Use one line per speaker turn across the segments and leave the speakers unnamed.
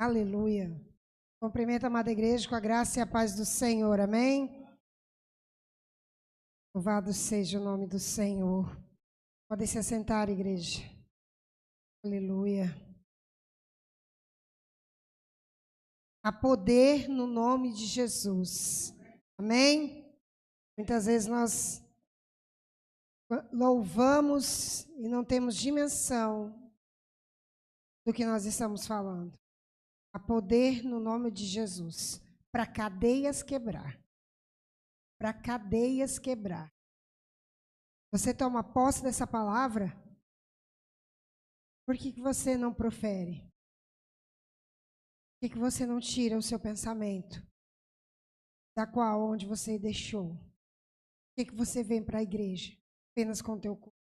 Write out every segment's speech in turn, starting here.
Aleluia. Cumprimento a amada igreja com a graça e a paz do Senhor. Amém? Louvado seja o nome do Senhor. Podem se assentar, igreja. Aleluia. Há poder no nome de Jesus. Amém? Muitas vezes nós louvamos e não temos dimensão do que nós estamos falando. Há poder no nome de Jesus para cadeias quebrar. Para cadeias quebrar. Você toma posse dessa palavra? Por que você não profere? Por que você não tira o seu pensamento da qual onde você deixou? Por que você vem para a igreja apenas com o teu corpo?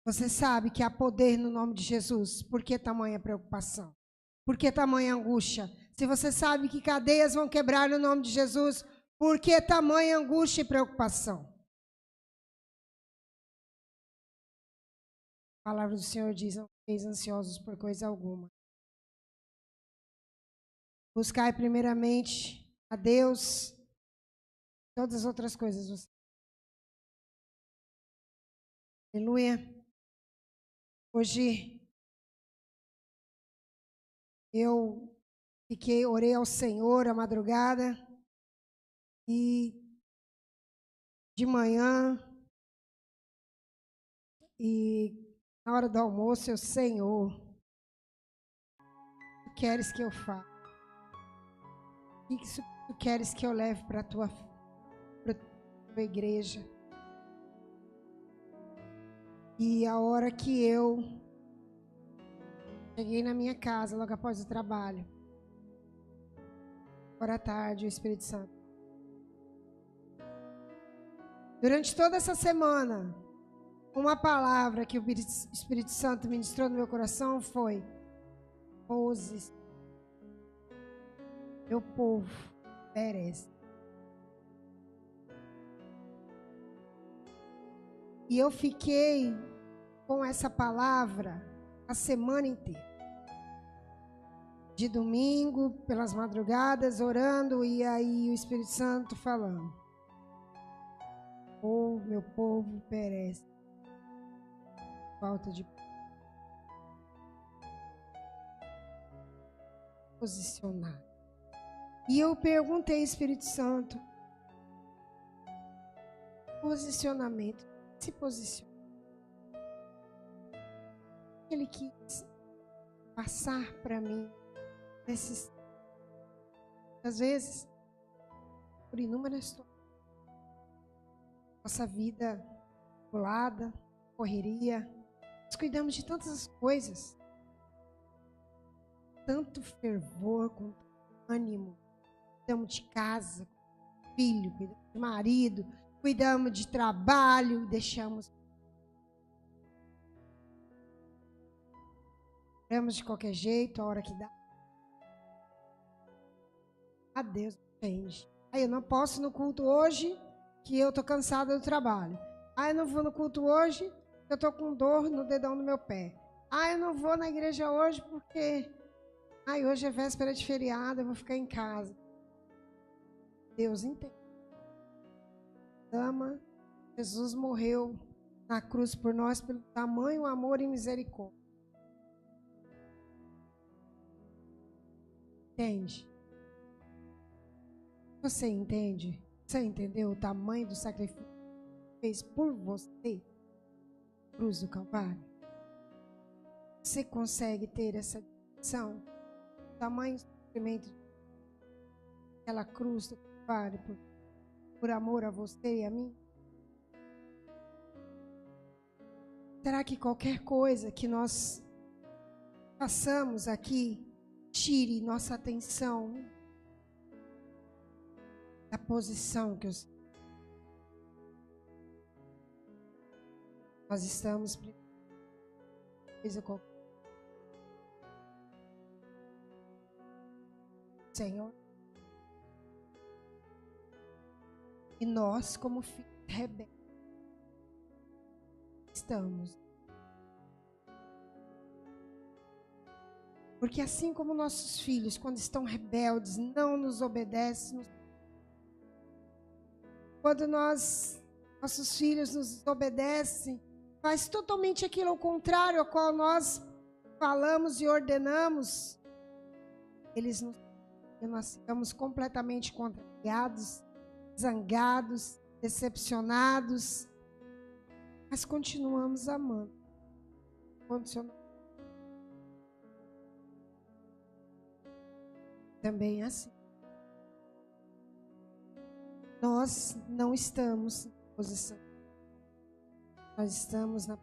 Você sabe que há poder no nome de Jesus. Por que tamanha preocupação? Por que tamanha angústia? Se você sabe que cadeias vão quebrar no nome de Jesus, por que tamanha angústia e preocupação? A palavra do Senhor diz: não fiqueis ansiosos por coisa alguma. Buscai primeiramente a Deus, todas as outras coisas. Aleluia. Hoje eu orei ao Senhor à madrugada e de manhã e na hora do almoço eu, Senhor, o que queres que eu faça? O que tu queres que eu leve para a tua igreja? E a hora que eu cheguei na minha casa, logo após o trabalho, agora à tarde, o Espírito Santo. Durante toda essa semana, uma palavra que o Espírito Santo ministrou no meu coração foi: meu povo perece. E eu fiquei com essa palavra a semana inteira. De domingo, pelas madrugadas, orando, e aí o Espírito Santo falando: meu povo perece. Falta de posicionar. E eu perguntei, Espírito Santo, posicionamento, se posiciona. Ele quis passar para mim às vezes, por inúmeras situações, nossa vida pulada, correria, nós cuidamos de tantas coisas, tanto fervor, com ânimo, cuidamos de casa, filho, cuidamos de marido, cuidamos de trabalho, deixamos de qualquer jeito, a hora que dá. A Deus depende. Aí eu não posso ir no culto hoje, que eu tô cansada do trabalho. Eu não vou no culto hoje, porque eu tô com dor no dedão do meu pé. Eu não vou na igreja hoje, porque hoje é véspera de feriado, eu vou ficar em casa. Deus entende. Ama. Jesus morreu na cruz por nós pelo tamanho amor e misericórdia. Entende? Você entende? Você entendeu o tamanho do sacrifício que fez por você? Cruz do Calvário. Você consegue ter essa dimensão? O tamanho do sofrimento daquela cruz do Calvário por amor a você e a mim? Será que qualquer coisa que nós façamos aqui tire nossa atenção da posição que nós estamos? Senhor, e nós, como filhos rebeldes, estamos Porque assim como nossos filhos, quando estão rebeldes, não nos obedecem, quando nossos filhos nos obedecem, faz totalmente aquilo ao contrário ao qual nós falamos e ordenamos, nós ficamos completamente contrariados, zangados, decepcionados, mas continuamos amando. Também é assim. Nós não estamos na posição. Nós estamos na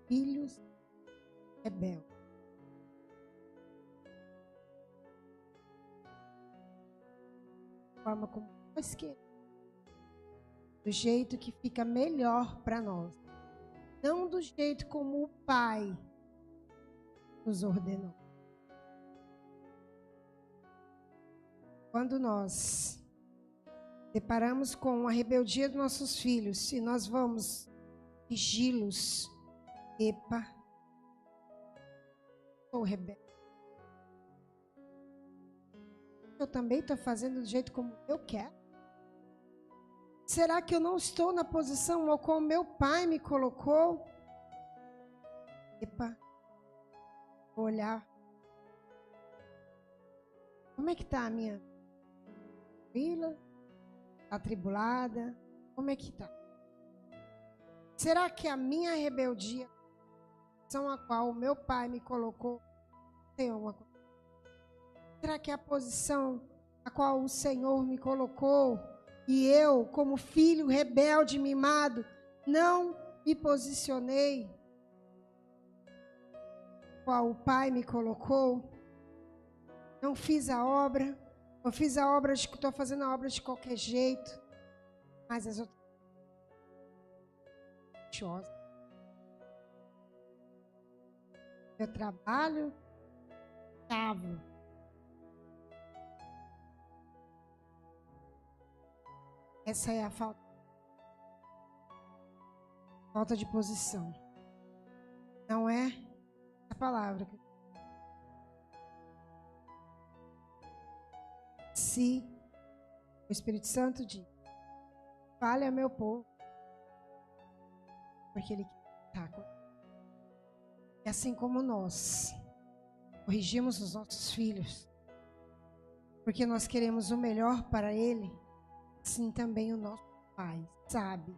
filhos rebeldes. Da forma como nós queremos. Do jeito que fica melhor para nós. Não do jeito como o Pai nos ordenou. Quando nós deparamos com a rebeldia dos nossos filhos e nós vamos corrigi-los, epa, sou rebelde. Eu também estou fazendo do jeito como eu quero. Será que eu não estou na posição ao qual meu pai me colocou? Epa, vou olhar. Como é que está a minha filha? Está atribulada? Como é que está? Será que a minha rebeldia, a qual o meu pai me colocou, tem alguma coisa? Será que a posição a qual o Senhor me colocou e eu, como filho rebelde, mimado, não me posicionei, qual o Pai me colocou? Não fiz a obra, eu fiz a obra, estou fazendo a obra de qualquer jeito, mas as outras eu trabalho, cavo. Essa é a falta de posição. Não é a palavra. Se o Espírito Santo diz, fale ao meu povo, porque ele está com. E assim como nós corrigimos os nossos filhos, porque nós queremos o melhor para ele, assim também o nosso Pai sabe.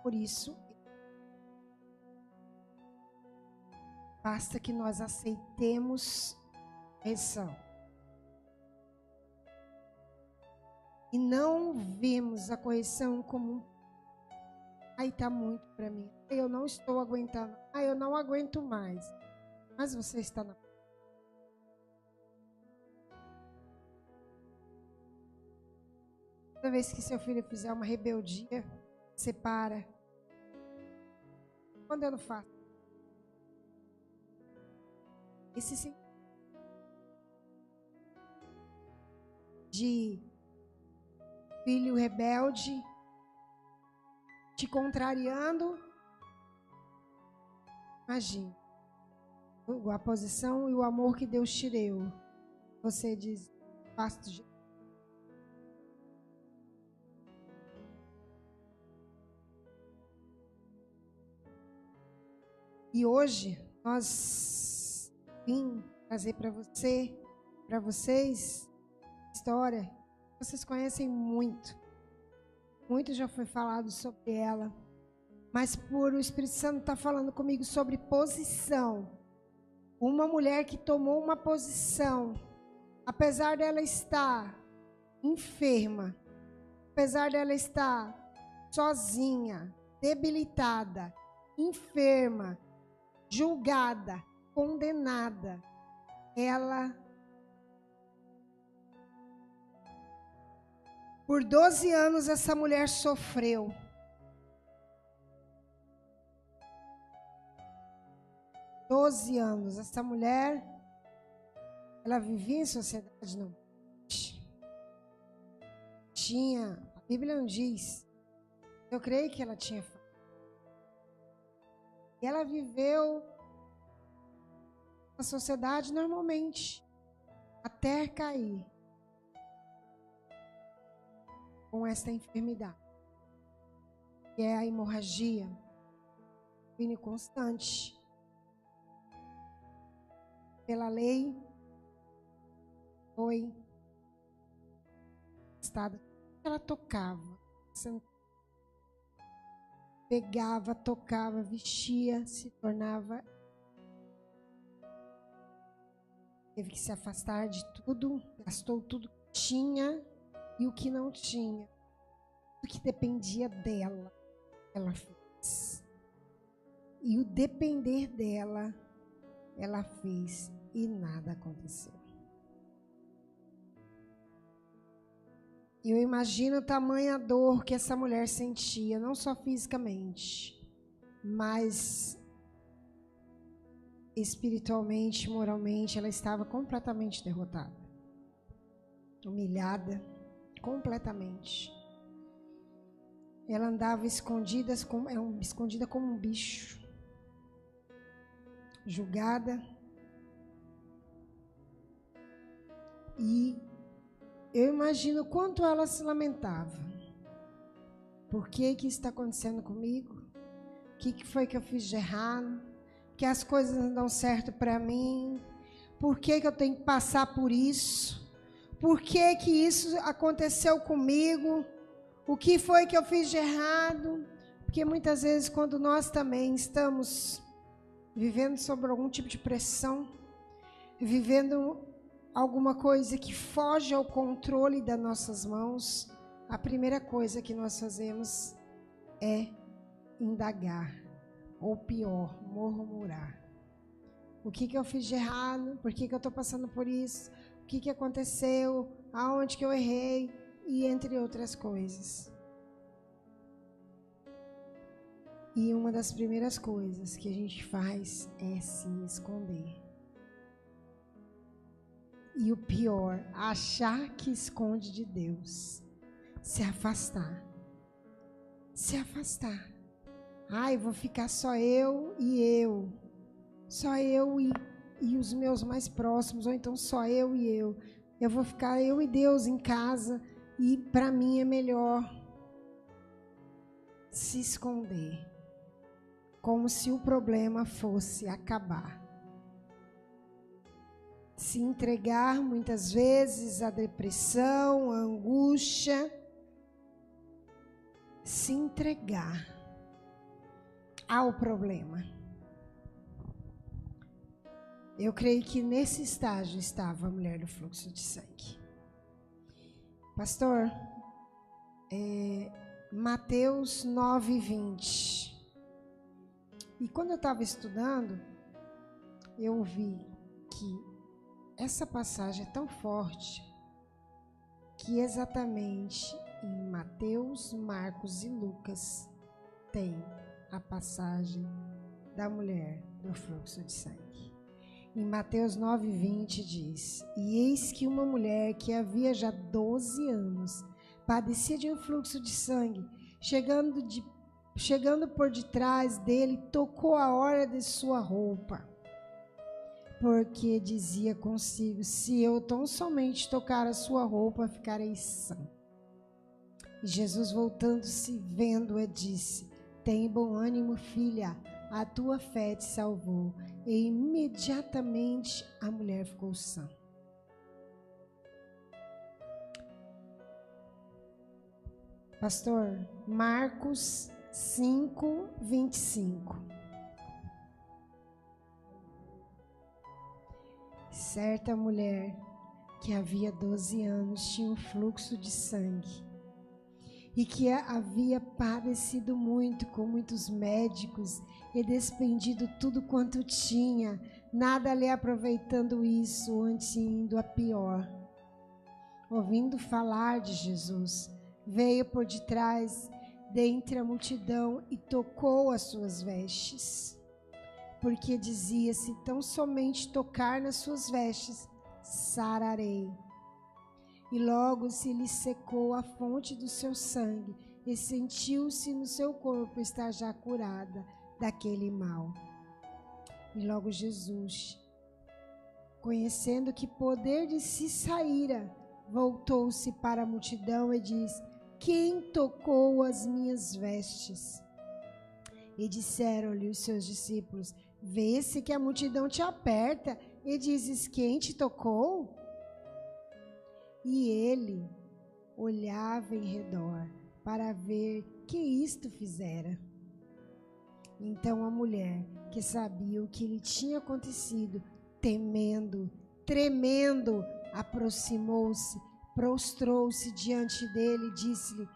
Por isso, basta que nós aceitemos correção. E não vemos a correção como aí está muito para mim. Eu não estou aguentando. Eu não aguento mais. Mas você está na. Toda vez que seu filho fizer uma rebeldia, você para. Quando eu não faço? Esse sim. De filho rebelde, te contrariando. Imagine a posição e o amor que Deus te deu. Você diz, faço do jeito. E hoje nós vim trazer para vocês, história. Vocês conhecem muito. Muito já foi falado sobre ela. Mas por o Espírito Santo estar falando comigo sobre posição. Uma mulher que tomou uma posição, apesar dela estar enferma, apesar dela estar sozinha, debilitada, enferma, julgada, condenada, ela, por 12 anos essa mulher sofreu. Doze anos, essa mulher, ela vivia em sociedade, não tinha, a Bíblia não diz, eu creio que ela tinha. E ela viveu na sociedade normalmente, até cair com esta enfermidade, que é a hemorragia constante. Pela lei, foi estado. Ela tocava, pegava, tocava, vestia, se tornava. Teve que se afastar de tudo, gastou tudo que tinha e o que não tinha. O que dependia dela, ela fez. E o depender dela, ela fez e nada aconteceu. Eu imagino a tamanha dor que essa mulher sentia, não só fisicamente, mas espiritualmente, moralmente, ela estava completamente derrotada, humilhada, completamente. Ela andava escondida como um bicho, julgada. E eu imagino quanto ela se lamentava. Por que está acontecendo comigo? O que foi que eu fiz de errado? Que as coisas não dão certo para mim? Por que eu tenho que passar por isso? Por que isso aconteceu comigo? O que foi que eu fiz de errado? Porque muitas vezes quando nós também estamos vivendo sob algum tipo de pressão, vivendo alguma coisa que foge ao controle das nossas mãos, a primeira coisa que nós fazemos é indagar, ou pior, murmurar. O que eu fiz de errado? Por que eu estou passando por isso? O que aconteceu? Aonde que eu errei? E entre outras coisas. E uma das primeiras coisas que a gente faz é se esconder. E o pior, achar que esconde de Deus. Se afastar. Se afastar. Ai, vou ficar só eu e eu. Só eu e os meus mais próximos. Ou então só eu e eu. Eu vou ficar eu e Deus em casa. E para mim é melhor se esconder. Como se o problema fosse acabar. Se entregar muitas vezes à depressão, à angústia. Se entregar ao problema. Eu creio que nesse estágio estava a mulher do fluxo de sangue. Pastor, Mateus 9:20. E quando eu estava estudando, eu vi que essa passagem é tão forte que exatamente em Mateus, Marcos e Lucas tem a passagem da mulher do fluxo de sangue. Em Mateus 9:20 diz: E eis que uma mulher que havia já 12 anos padecia de um fluxo de sangue, chegando por detrás dele, tocou a orla de sua roupa, porque dizia consigo: se eu tão somente tocar a sua roupa, ficarei sã. E Jesus, voltando-se, vendo-a, disse: tem bom ânimo, filha, a tua fé te salvou. E imediatamente a mulher ficou sã. Pastor, Marcos 5:25. Certa mulher que havia 12 anos tinha um fluxo de sangue e que havia padecido muito com muitos médicos e despendido tudo quanto tinha, nada lhe aproveitando isso, antes indo a pior. Ouvindo falar de Jesus, veio por detrás, dentre a multidão, e tocou as suas vestes. Porque dizia: se tão somente tocar nas suas vestes, sararei. E logo se lhe secou a fonte do seu sangue, e sentiu-se no seu corpo estar já curada. daquele mal. E logo Jesus, conhecendo que poder de si saíra, voltou-se para a multidão e diz: quem tocou as minhas vestes? E disseram-lhe os seus discípulos: vê-se que a multidão te aperta e dizes: quem te tocou? E ele olhava em redor para ver que isto fizera. Então a mulher, que sabia o que lhe tinha acontecido, temendo, tremendo, aproximou-se, prostrou-se diante dele e disse-lhe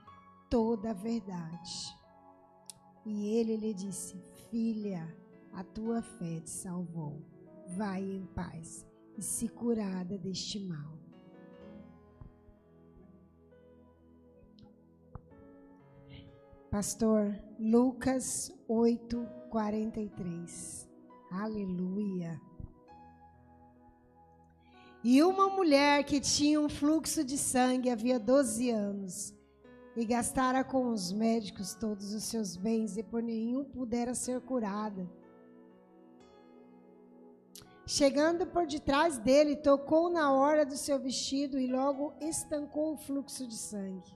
toda a verdade. E ele lhe disse: filha, a tua fé te salvou. Vai em paz e se curada deste mal. Pastor, Lucas 8:43. Aleluia. E uma mulher que tinha um fluxo de sangue havia 12 anos e gastara com os médicos todos os seus bens e por nenhum pudera ser curada. Chegando por detrás dele, tocou na orla do seu vestido e logo estancou o fluxo de sangue.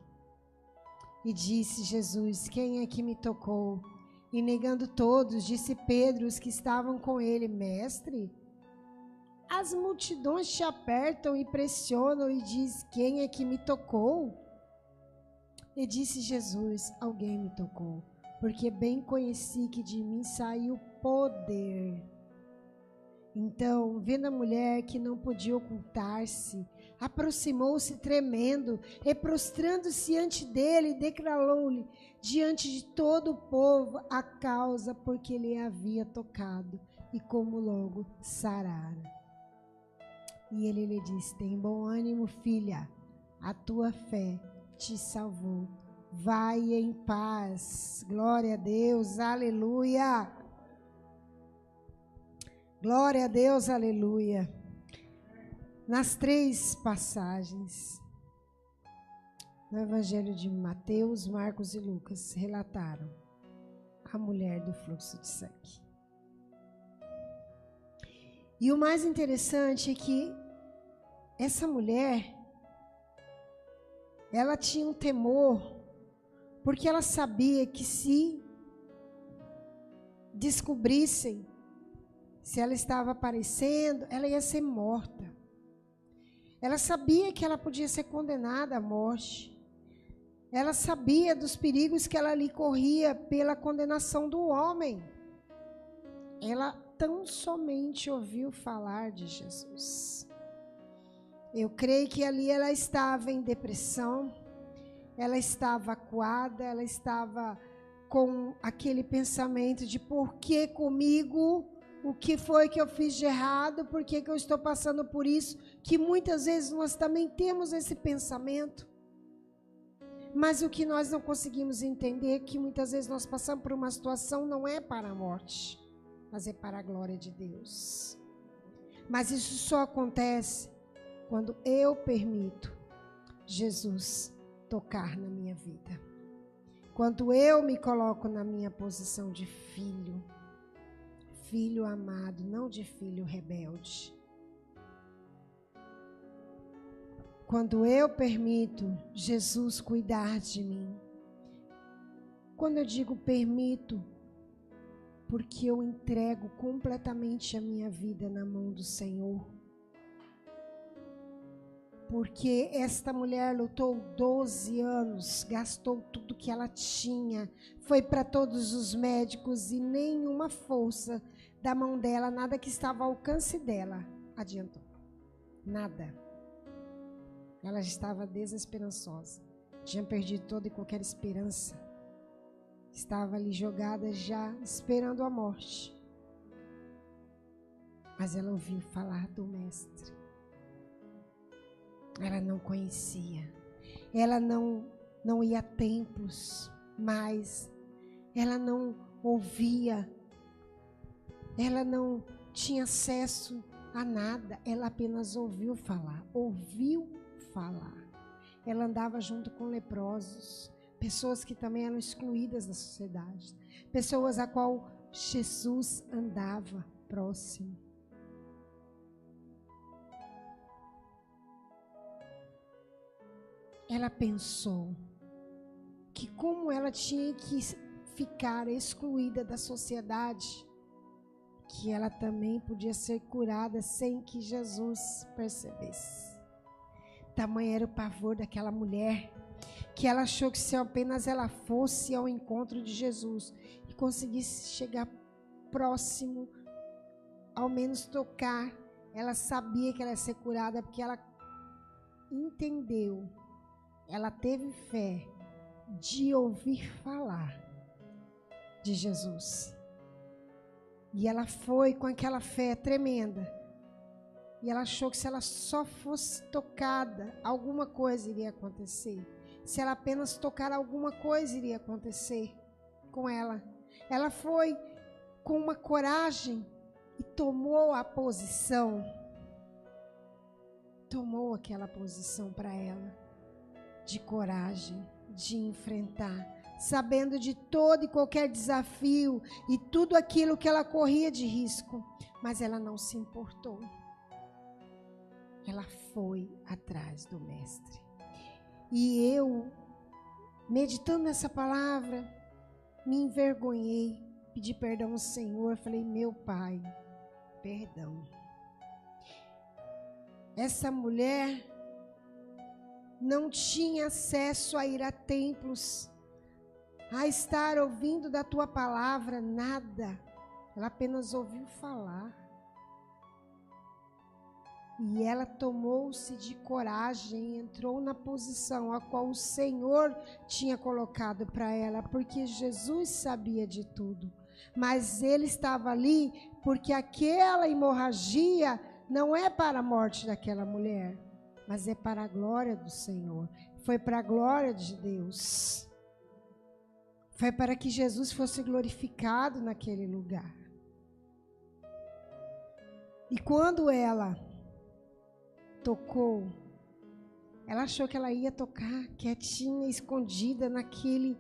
E disse Jesus: quem é que me tocou? E negando todos, disse Pedro, os que estavam com ele: mestre, as multidões te apertam e pressionam, e diz: quem é que me tocou? E disse Jesus: alguém me tocou, porque bem conheci que de mim saiu poder. Então, vendo a mulher que não podia ocultar-se, aproximou-se tremendo e prostrando-se ante dele, declarou-lhe diante de todo o povo a causa por que ele havia tocado e como logo sarara. E ele lhe disse: tem bom ânimo, filha, a tua fé te salvou. Vai em paz. Glória a Deus, aleluia. Glória a Deus, aleluia. Nas 3 passagens, no Evangelho de Mateus, Marcos e Lucas, relataram a mulher do fluxo de sangue. E o mais interessante é que essa mulher, ela tinha um temor, porque ela sabia que se descobrissem se ela estava aparecendo, ela ia ser morta. Ela sabia que ela podia ser condenada à morte. Ela sabia dos perigos que ela ali corria pela condenação do homem. Ela tão somente ouviu falar de Jesus. Eu creio que ali ela estava em depressão, ela estava acuada, ela estava com aquele pensamento de por que comigo? O que foi que eu fiz de errado? Por que eu estou passando por isso? Que muitas vezes nós também temos esse pensamento. Mas o que nós não conseguimos entender é que muitas vezes nós passamos por uma situação não é para a morte, mas é para a glória de Deus. Mas isso só acontece quando eu permito Jesus tocar na minha vida. Quando eu me coloco na minha posição de filho. Filho amado, não de filho rebelde. Quando eu permito Jesus cuidar de mim. Quando eu digo permito, porque eu entrego completamente a minha vida na mão do Senhor. Porque esta mulher lutou 12 anos, gastou tudo que ela tinha, foi para todos os médicos e nenhuma força da mão dela, nada que estava ao alcance dela, adiantou. Nada. Ela já estava desesperançosa. Tinha perdido toda e qualquer esperança. Estava ali jogada já, esperando a morte. Mas ela ouviu falar do Mestre. Ela não conhecia. Ela não ia a templos, mas ela não ouvia. Ela não tinha acesso a nada. Ela apenas ouviu falar. Ela andava junto com leprosos, pessoas que também eram excluídas da sociedade, pessoas a qual Jesus andava próximo. Ela pensou que como ela tinha que ficar excluída da sociedade, que ela também podia ser curada sem que Jesus percebesse. Tamanho era o pavor daquela mulher, que ela achou que se apenas ela fosse ao encontro de Jesus e conseguisse chegar próximo, ao menos tocar, ela sabia que ela ia ser curada, porque ela entendeu, ela teve fé de ouvir falar de Jesus. E ela foi com aquela fé tremenda. E ela achou que se ela só fosse tocada, alguma coisa iria acontecer. Se ela apenas tocar alguma coisa, iria acontecer com ela. Ela foi com uma coragem e tomou a posição. Tomou aquela posição para ela, de coragem, de enfrentar, sabendo de todo e qualquer desafio e tudo aquilo que ela corria de risco, mas ela não se importou. Ela foi atrás do mestre. E eu, meditando nessa palavra, me envergonhei, pedi perdão ao Senhor, falei, meu Pai, perdão. Essa mulher não tinha acesso a ir a templos, a estar ouvindo da tua palavra, nada. Ela apenas ouviu falar. E ela tomou-se de coragem, entrou na posição a qual o Senhor tinha colocado para ela, porque Jesus sabia de tudo. Mas ele estava ali porque aquela hemorragia não é para a morte daquela mulher, mas é para a glória do Senhor. Foi para a glória de Deus. Foi para que Jesus fosse glorificado naquele lugar. E quando ela tocou, ela achou que ela ia tocar quietinha, escondida naquele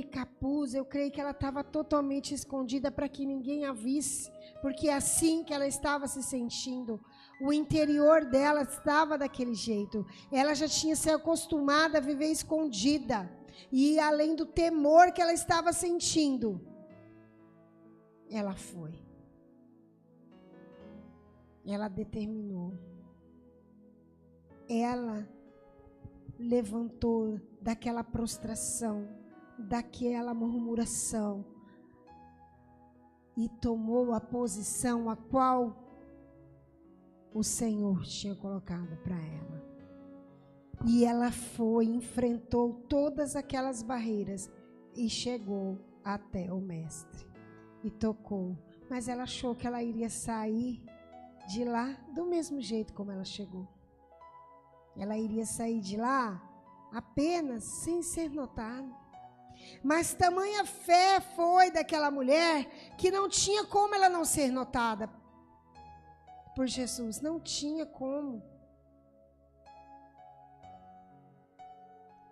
capuz. Eu creio que ela estava totalmente escondida para que ninguém a visse, porque é assim que ela estava se sentindo. O interior dela estava daquele jeito. Ela já tinha se acostumado a viver escondida. E além do temor que ela estava sentindo, ela foi. Ela determinou. Ela levantou daquela prostração, daquela murmuração e tomou a posição a qual o Senhor tinha colocado para ela. E ela foi, enfrentou todas aquelas barreiras e chegou até o mestre e tocou. Mas ela achou que ela iria sair de lá do mesmo jeito como ela chegou. Ela iria sair de lá apenas sem ser notada. Mas tamanha fé foi daquela mulher que não tinha como ela não ser notada por Jesus. Não tinha como.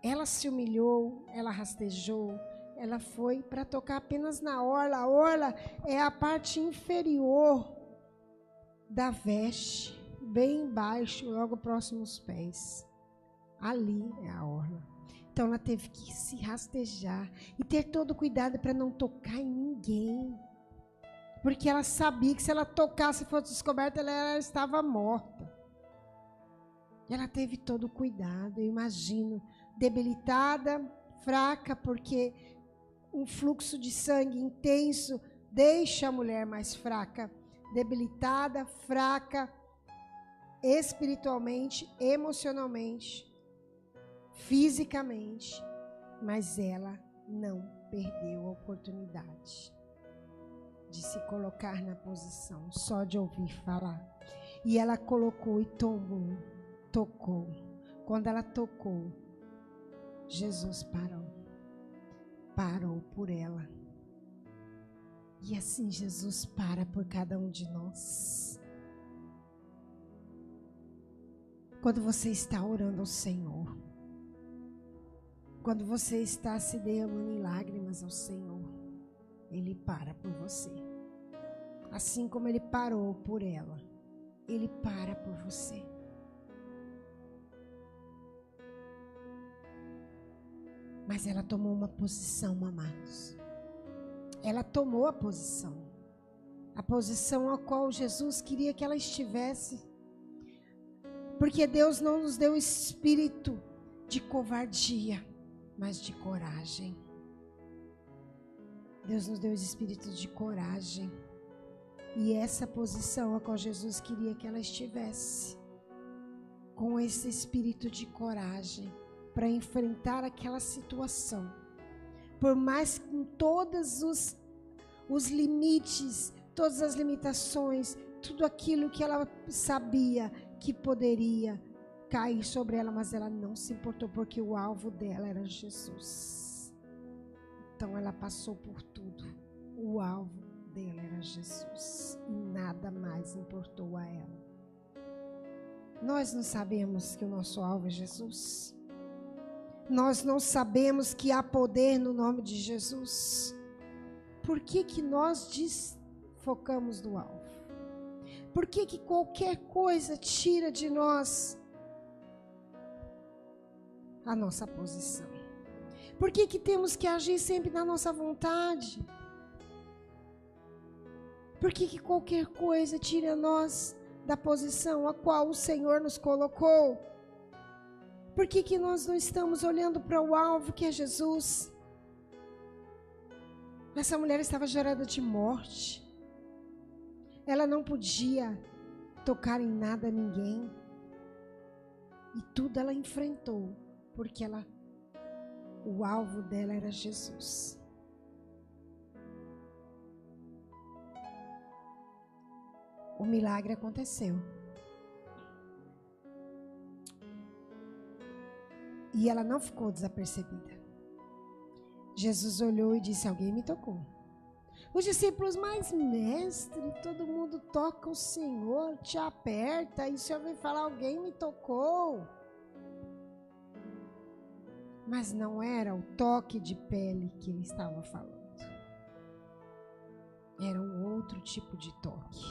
Ela se humilhou, ela rastejou, ela foi para tocar apenas na orla. A orla é a parte inferior da veste, bem embaixo, logo próximo aos pés. Ali é a orla. Então ela teve que se rastejar e ter todo o cuidado para não tocar em ninguém. Porque ela sabia que se ela tocasse e fosse descoberta, ela estava morta. Ela teve todo o cuidado, eu imagino, debilitada, fraca, porque um fluxo de sangue intenso deixa a mulher mais fraca. Debilitada, fraca, espiritualmente, emocionalmente, fisicamente, mas ela não perdeu a oportunidade de se colocar na posição, só de ouvir falar. E ela colocou e tomou, tocou. Quando ela tocou, Jesus parou por ela. E assim Jesus para por cada um de nós. Quando você está orando ao Senhor, quando você está se derramando em lágrimas ao Senhor, Ele para por você. Assim como Ele parou por ela, Ele para por você. Mas ela tomou uma posição, amados. Ela tomou a posição a qual Jesus queria que ela estivesse. Porque Deus não nos deu espírito de covardia, mas de coragem. Deus nos deu espírito de coragem. E essa posição a qual Jesus queria que ela estivesse, com esse espírito de coragem, para enfrentar aquela situação. Por mais que com todos os limites, todas as limitações, tudo aquilo que ela sabia que poderia cair sobre ela, mas ela não se importou, porque o alvo dela era Jesus. Então ela passou por tudo. O alvo dela era Jesus e nada mais importou a ela. Nós não sabemos que o nosso alvo é Jesus? Nós não sabemos que há poder no nome de Jesus? Por que nós desfocamos do alvo? Por que qualquer coisa tira de nós a nossa posição? Por que temos que agir sempre na nossa vontade? Por que qualquer coisa tira nós da posição a qual o Senhor nos colocou? Por que nós não estamos olhando para o alvo que é Jesus? Essa mulher estava gerada de morte. Ela não podia tocar em nada, ninguém. E tudo ela enfrentou, porque o alvo dela era Jesus. O milagre aconteceu. E ela não ficou desapercebida. Jesus olhou e disse: alguém me tocou. Os discípulos: mas mestre, todo mundo toca o Senhor, te aperta, e o Senhor vem falar: alguém me tocou. Mas não era o toque de pele que ele estava falando. Era um outro tipo de toque.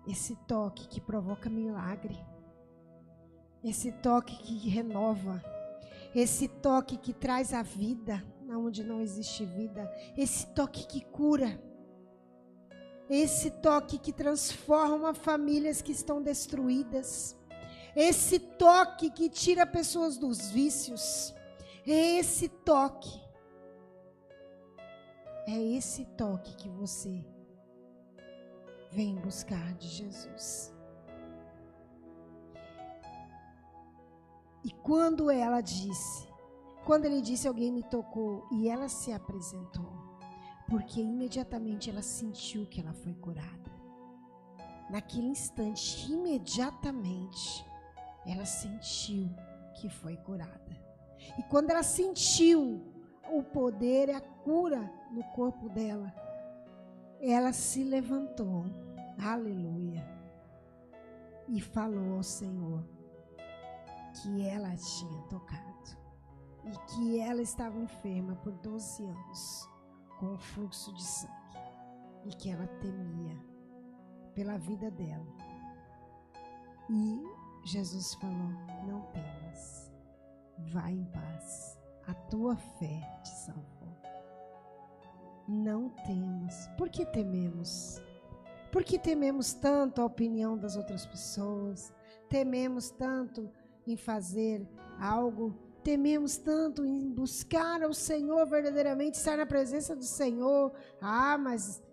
Esse toque que provoca milagre. Esse toque que renova. Esse toque que traz a vida onde não existe vida. Esse toque que cura. Esse toque que transforma famílias que estão destruídas. Esse toque que tira pessoas dos vícios. É esse toque. É esse toque que você vem buscar de Jesus. E quando ele disse: alguém me tocou, e ela se apresentou, porque imediatamente ela sentiu que ela foi curada. Naquele instante, imediatamente, ela sentiu que foi curada. E quando ela sentiu o poder e a cura no corpo dela, ela se levantou, aleluia, e falou ao Senhor que ela tinha tocado e que ela estava enferma por 12 anos com fluxo de sangue e que ela temia pela vida dela. E Jesus falou: não temas, vai em paz, a tua fé te salvou. Não temas. Por que tememos? Por que tememos tanto a opinião das outras pessoas? Tememos tanto em fazer algo, tememos tanto em buscar ao Senhor verdadeiramente, estar na presença do Senhor. Ah, mas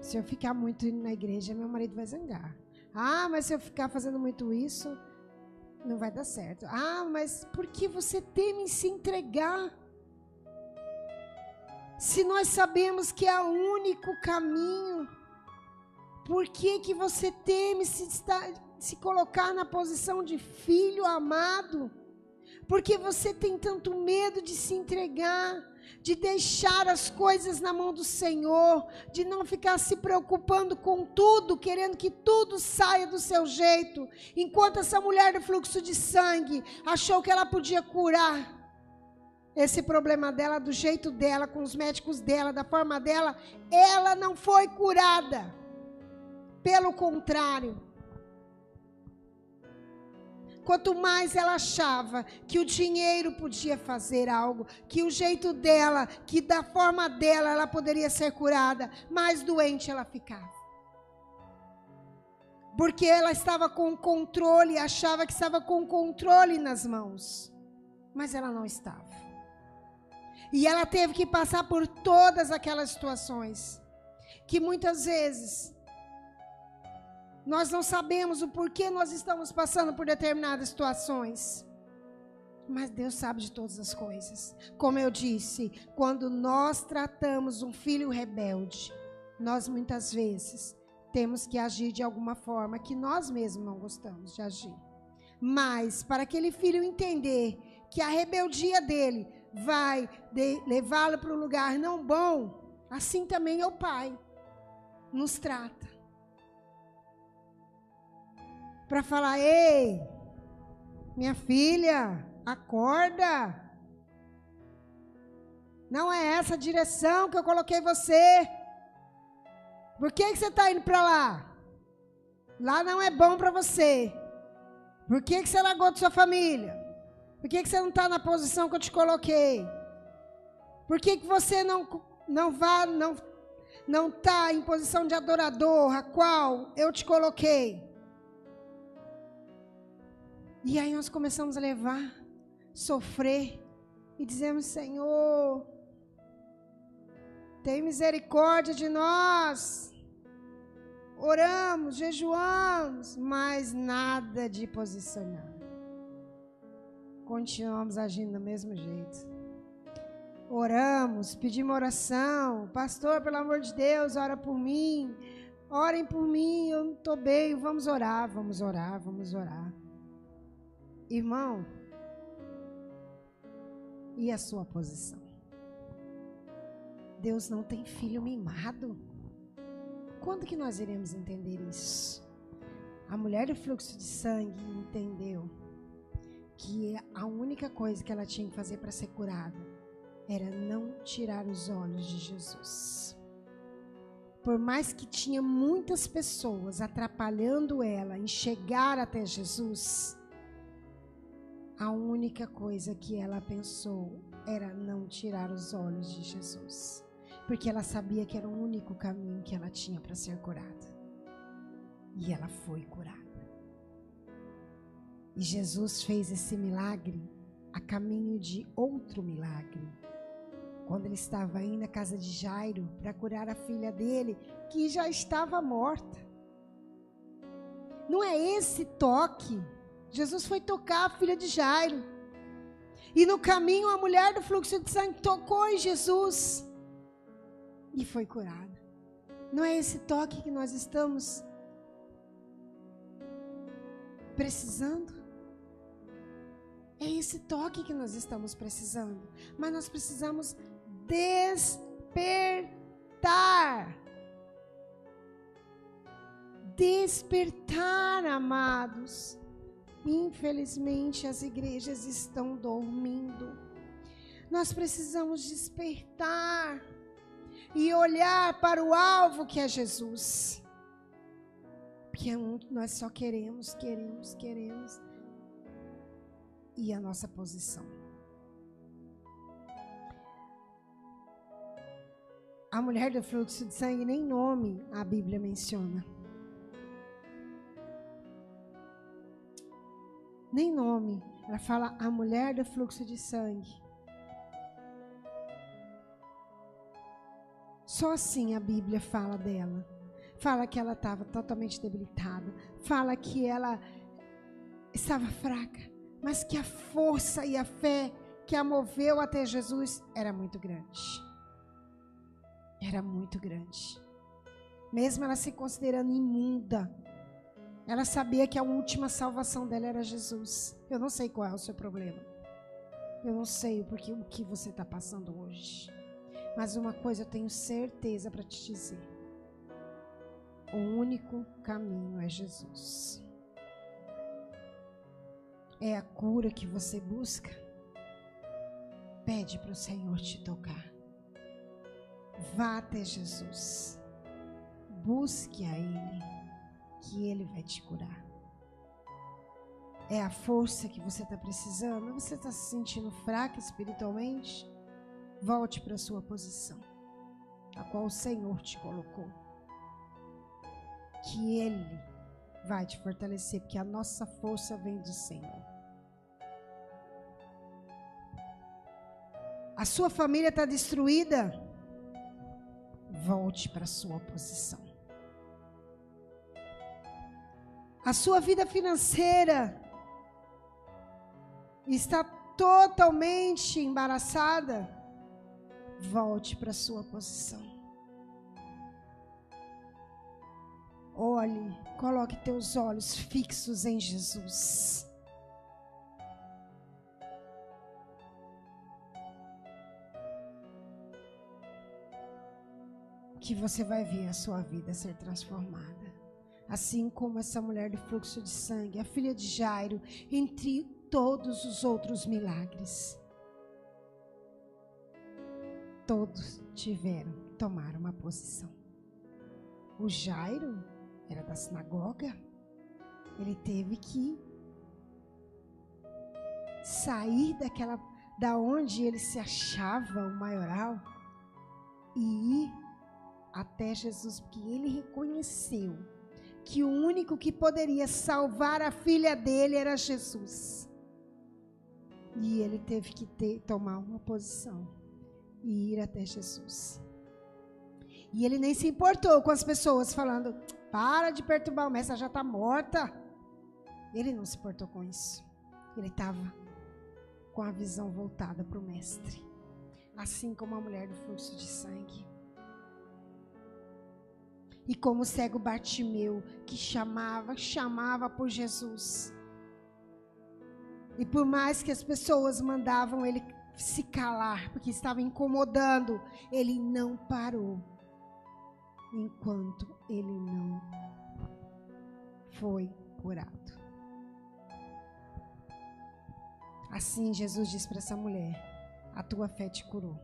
se eu ficar muito indo na igreja, meu marido vai zangar. Ah, mas se eu ficar fazendo muito isso, não vai dar certo. Ah, mas por que você teme em se entregar? Se nós sabemos que é o único caminho, por que você teme se colocar na posição de filho amado? Porque você tem tanto medo de se entregar, de deixar as coisas na mão do Senhor, de não ficar se preocupando com tudo, querendo que tudo saia do seu jeito. Enquanto essa mulher do fluxo de sangue achou que ela podia curar esse problema dela, do jeito dela, com os médicos dela, da forma dela, ela não foi curada. Pelo contrário, quanto mais ela achava que o dinheiro podia fazer algo, que o jeito dela, que da forma dela ela poderia ser curada, mais doente ela ficava. Porque ela estava com controle, achava que estava com controle nas mãos. Mas ela não estava. E ela teve que passar por todas aquelas situações, que muitas vezes nós não sabemos o porquê nós estamos passando por determinadas situações. Mas Deus sabe de todas as coisas. Como eu disse, quando nós tratamos um filho rebelde, nós muitas vezes temos que agir de alguma forma que nós mesmos não gostamos de agir. Mas para aquele filho entender que a rebeldia dele vai levá-lo para um lugar não bom, assim também é o Pai nos trata. Para falar: ei, minha filha, acorda. Não é essa a direção que eu coloquei você. Por que você está indo para lá? Lá não é bom para você. Por que você largou de sua família? Por que você não está na posição que eu te coloquei? Por que você não está em posição de adorador, a qual eu te coloquei? E aí nós começamos a levar, sofrer, e dizemos: Senhor, tem misericórdia de nós. Oramos, jejuamos, mas nada de posicionar. Continuamos agindo do mesmo jeito. Oramos, pedimos oração. Pastor, pelo amor de Deus, ora por mim. Orem por mim, eu não estou bem. Vamos orar, vamos orar, vamos orar. Irmão, e a sua posição? Deus não tem filho mimado. Quando que nós iremos entender isso? A mulher do fluxo de sangue entendeu que a única coisa que ela tinha que fazer para ser curada era não tirar os olhos de Jesus. Por mais que tinha muitas pessoas atrapalhando ela em chegar até Jesus, a única coisa que ela pensou era não tirar os olhos de Jesus. Porque ela sabia que era o único caminho que ela tinha para ser curada. E ela foi curada. E Jesus fez esse milagre a caminho de outro milagre. Quando ele estava indo na casa de Jairo para curar a filha dele, que já estava morta. Não é esse toque. Jesus foi tocar a filha de Jairo. E no caminho a mulher do fluxo de sangue tocou em Jesus e foi curada. Não é esse toque que nós estamos precisando? É esse toque que nós estamos precisando. Mas nós precisamos despertar. Despertar, amados. Infelizmente, as igrejas estão dormindo. Nós precisamos despertar e olhar para o alvo que é Jesus. Porque nós só queremos. E a nossa posição. A mulher do fluxo de sangue, nem nome a Bíblia menciona. Nem nome. Ela fala a mulher do fluxo de sangue. Só assim a Bíblia fala dela. Fala que ela estava totalmente debilitada. Fala que ela estava fraca. Mas que a força e a fé que a moveu até Jesus era muito grande. Era muito grande. Mesmo ela se considerando imunda, ela sabia que a última salvação dela era Jesus. Eu não sei qual é o seu problema. Eu não sei o que você está passando hoje. Mas uma coisa eu tenho certeza para te dizer. O único caminho é Jesus. É a cura que você busca? Pede para o Senhor te tocar. Vá até Jesus. Busque a Ele, que Ele vai te curar. É a força que você está precisando? Você está se sentindo fraca espiritualmente? Volte para a sua posição, a qual o Senhor te colocou. Que Ele vai te fortalecer, porque a nossa força vem do Senhor. A sua família está destruída? Volte para a sua posição. A sua vida financeira está totalmente embaraçada? Volte para a sua posição. Olhe, coloque teus olhos fixos em Jesus. Que você vai ver a sua vida ser transformada. Assim como essa mulher de fluxo de sangue, a filha de Jairo, entre todos os outros milagres. Todos tiveram que tomar uma posição. O Jairo era da sinagoga. Ele teve que sair da onde ele se achava o maioral e ir até Jesus, porque ele reconheceu que o único que poderia salvar a filha dele era Jesus. E ele teve que tomar uma posição e ir até Jesus. E ele nem se importou com as pessoas falando: para de perturbar o mestre, ela já está morta. Ele não se importou com isso. Ele estava com a visão voltada para o mestre. Assim como a mulher do fluxo de sangue. E como o cego Bartimeu, que chamava por Jesus. E por mais que as pessoas mandavam ele se calar, porque estava incomodando, ele não parou. Enquanto ele não foi curado. Assim Jesus disse para essa mulher: a tua fé te curou.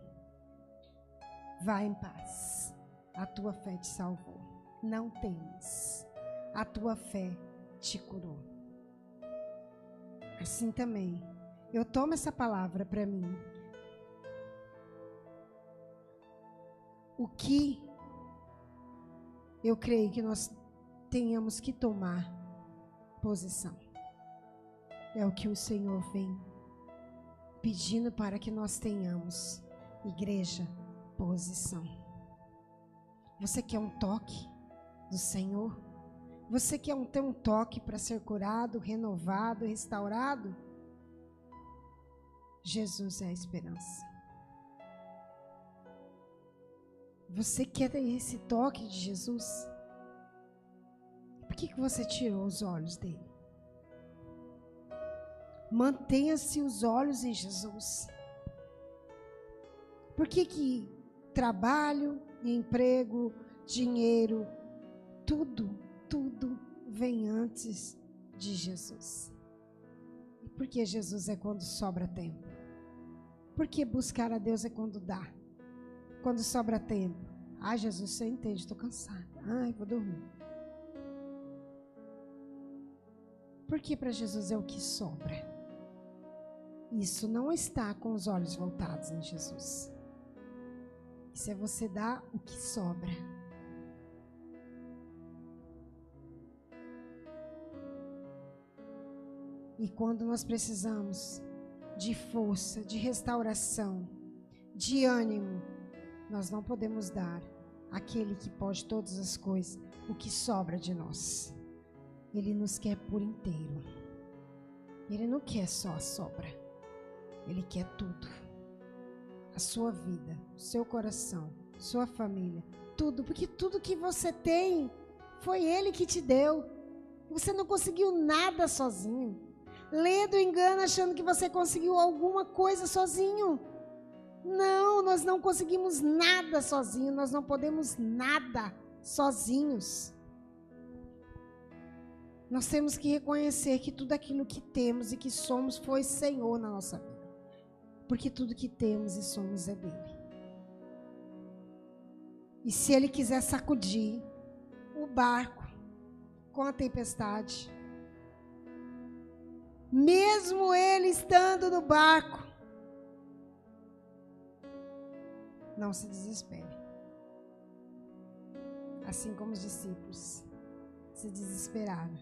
Vá em paz. A tua fé te salvou. Não temas. A tua fé te curou. Assim também, eu tomo essa palavra para mim. O que eu creio que nós tenhamos que tomar posição. É o que o Senhor vem pedindo para que nós tenhamos, igreja, posição. Você quer um toque do Senhor? Você quer ter um toque para ser curado, renovado, restaurado? Jesus é a esperança. Você quer ter esse toque de Jesus? Por que você tirou os olhos dele? Mantenha-se os olhos em Jesus. Por que trabalho, emprego, dinheiro, tudo vem antes de Jesus? E por que Jesus é quando sobra tempo? Por que buscar a Deus é quando dá? Quando sobra tempo? Ai, Jesus, você entende, estou cansada. Ai, vou dormir. Porque para Jesus é o que sobra. Isso não está com os olhos voltados em Jesus. Isso é você dar o que sobra. E quando nós precisamos de força, de restauração, de ânimo, nós não podemos dar àquele que pode todas as coisas o que sobra de nós. Ele nos quer por inteiro. Ele não quer só a sobra. Ele quer tudo. A sua vida, o seu coração, sua família, tudo. Porque tudo que você tem foi Ele que te deu. Você não conseguiu nada sozinho. Lê do engano achando que você conseguiu alguma coisa sozinho. Não, nós não conseguimos nada sozinho. Nós não podemos nada sozinhos. Nós temos que reconhecer que tudo aquilo que temos e que somos foi Senhor na nossa vida. porque tudo que temos e somos é dele. E se ele quiser sacudir o barco com a tempestade, mesmo ele estando no barco, não se desespere. Assim como os discípulos se desesperaram,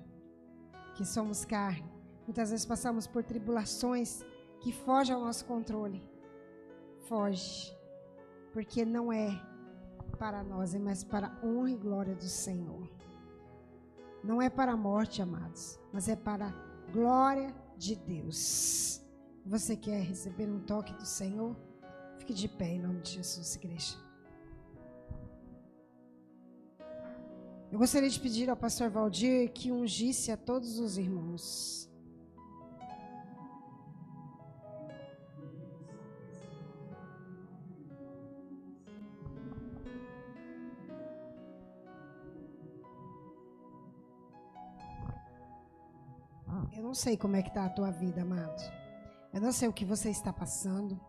que somos carne. Muitas vezes passamos por tribulações que fogem ao nosso controle. Foge, porque não é para nós, é mais para a honra e glória do Senhor. Não é para a morte, amados, mas é para a glória de Deus. Você quer receber um toque do Senhor? Fique de pé em nome de Jesus, igreja. Eu gostaria de pedir ao pastor Valdir que ungisse a todos os irmãos. Eu não sei como é que está a tua vida, amado. Eu não sei o que você está passando,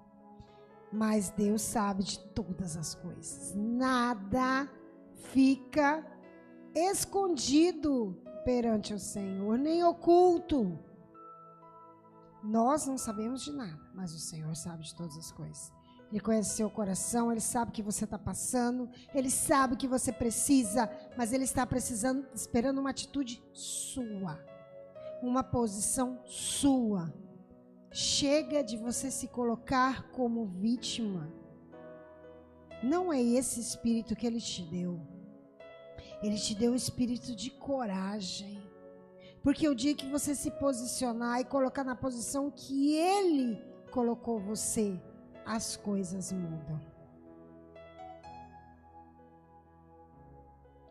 mas Deus sabe de todas as coisas. Nada fica escondido perante o Senhor, nem oculto. Nós não sabemos de nada, mas o Senhor sabe de todas as coisas. Ele conhece seu coração, Ele sabe o que você está passando, Ele sabe o que você precisa, mas Ele está precisando, esperando uma atitude sua, uma posição sua. Chega de você se colocar como vítima. Não é esse espírito que Ele te deu. Ele te deu o espírito de coragem. Porque o dia que você se posicionar e colocar na posição que Ele colocou você, as coisas mudam.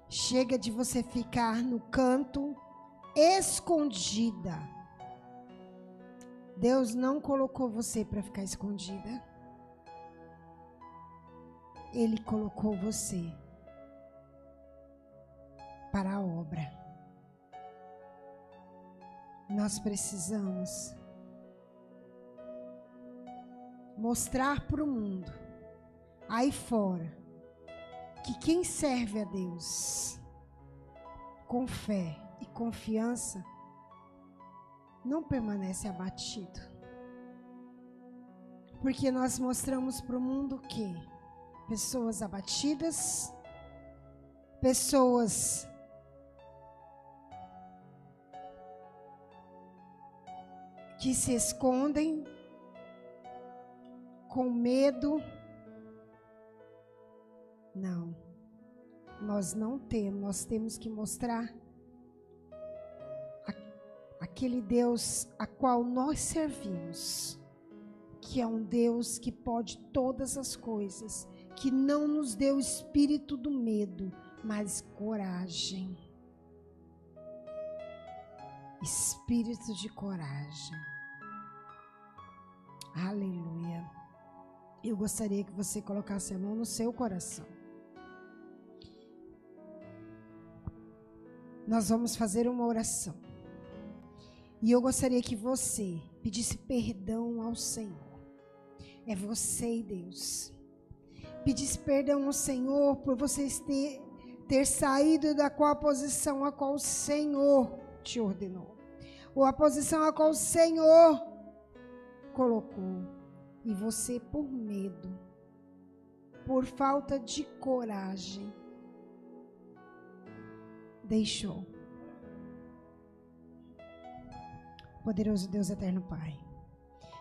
Chega de você ficar no canto, escondida. Deus não colocou você para ficar escondida. Ele colocou você para a obra. Nós precisamos mostrar para o mundo, aí fora, que quem serve a Deus com fé e confiança não permanece abatido. Porque nós mostramos para o mundo que pessoas abatidas, pessoas que se escondem com medo. Não, nós não temos, nós temos que mostrar aquele Deus a qual nós servimos, que é um Deus que pode todas as coisas, que não nos deu o espírito do medo, mas coragem. Espírito de coragem. Aleluia. Eu gostaria que você colocasse a mão no seu coração. Nós vamos fazer uma oração. E eu gostaria que você pedisse perdão ao Senhor. É você e Deus. Pedisse perdão ao Senhor por você ter saído da qual posição a qual o Senhor te ordenou. Ou a posição a qual o Senhor colocou. E você, por medo, por falta de coragem, deixou. Poderoso Deus, eterno Pai.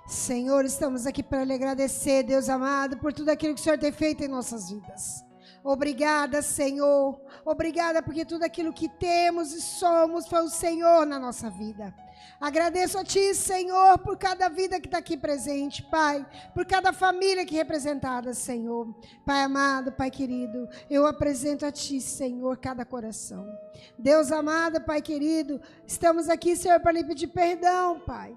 Senhor, estamos aqui para lhe agradecer, Deus amado, por tudo aquilo que o Senhor tem feito em nossas vidas. Obrigada, Senhor. Obrigada porque tudo aquilo que temos e somos foi o Senhor na nossa vida. Agradeço a Ti, Senhor, por cada vida que está aqui presente, Pai. Por cada família aqui representada, Senhor. Pai amado, Pai querido, eu apresento a Ti, Senhor, cada coração. Deus amado, Pai querido, estamos aqui, Senhor, para lhe pedir perdão, Pai.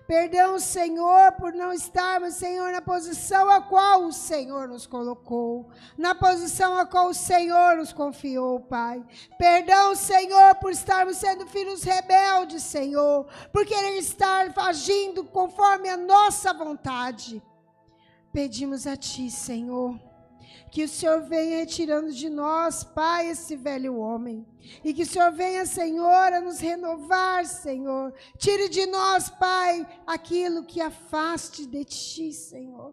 Perdão, Senhor, por não estarmos, Senhor, na posição a qual o Senhor nos colocou, na posição a qual o Senhor nos confiou, Pai. Perdão, Senhor, por estarmos sendo filhos rebeldes, Senhor, por querer estar agindo conforme a nossa vontade. Pedimos a Ti, Senhor, que o Senhor venha retirando de nós, Pai, esse velho homem. E que o Senhor venha, Senhor, a nos renovar, Senhor. Tire de nós, Pai, aquilo que afaste de Ti, Senhor.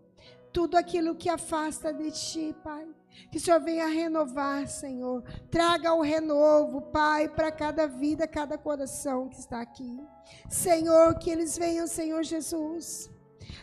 Tudo aquilo que afasta de Ti, Pai. Que o Senhor venha renovar, Senhor. Traga o renovo, Pai, para cada vida, cada coração que está aqui. Senhor, que eles venham, Senhor Jesus,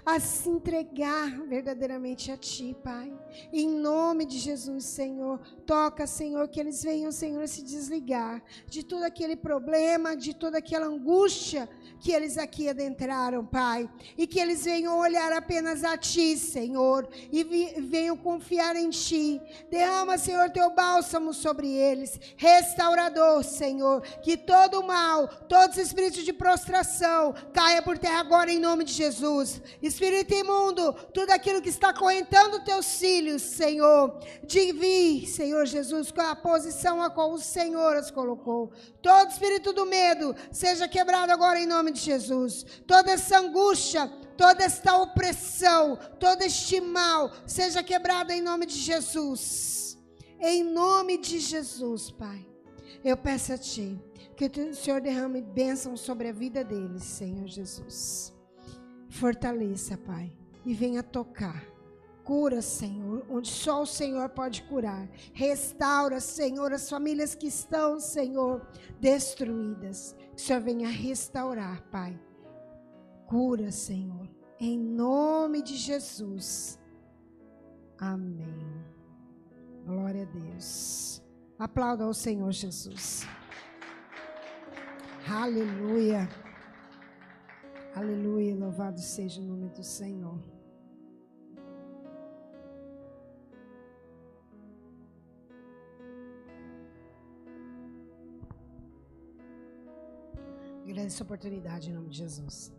a se entregar verdadeiramente a Ti, Pai. Em nome de Jesus, Senhor. Toca, Senhor, que eles venham, Senhor, a se desligar de todo aquele problema, de toda aquela angústia que eles aqui adentraram, Pai. E que eles venham olhar apenas a Ti, Senhor. E venham confiar em Ti. Derrama, Senhor, Teu bálsamo sobre eles. Restaurador, Senhor. Que todo mal, todos os espíritos de prostração caia por terra agora em nome de Jesus. Espírito imundo, tudo aquilo que está acorrentando Teus filhos, Senhor. De vir, Senhor Jesus, com a posição a qual o Senhor as colocou. Todo espírito do medo seja quebrado agora em nome de Jesus. Toda essa angústia, toda esta opressão, todo este mal, seja quebrado em nome de Jesus. Em nome de Jesus, Pai. Eu peço a Ti que o Senhor derrame bênção sobre a vida deles, Senhor Jesus. Fortaleça, Pai, e venha tocar. Cura, Senhor, onde só o Senhor pode curar. Restaura, Senhor, as famílias que estão, Senhor, destruídas. Que o Senhor venha restaurar, Pai. Cura, Senhor, em nome de Jesus. Amém. Glória a Deus. Aplauda ao Senhor Jesus. Aleluia. Aleluia. Louvado seja o nome do Senhor. Agradeço a oportunidade em nome de Jesus.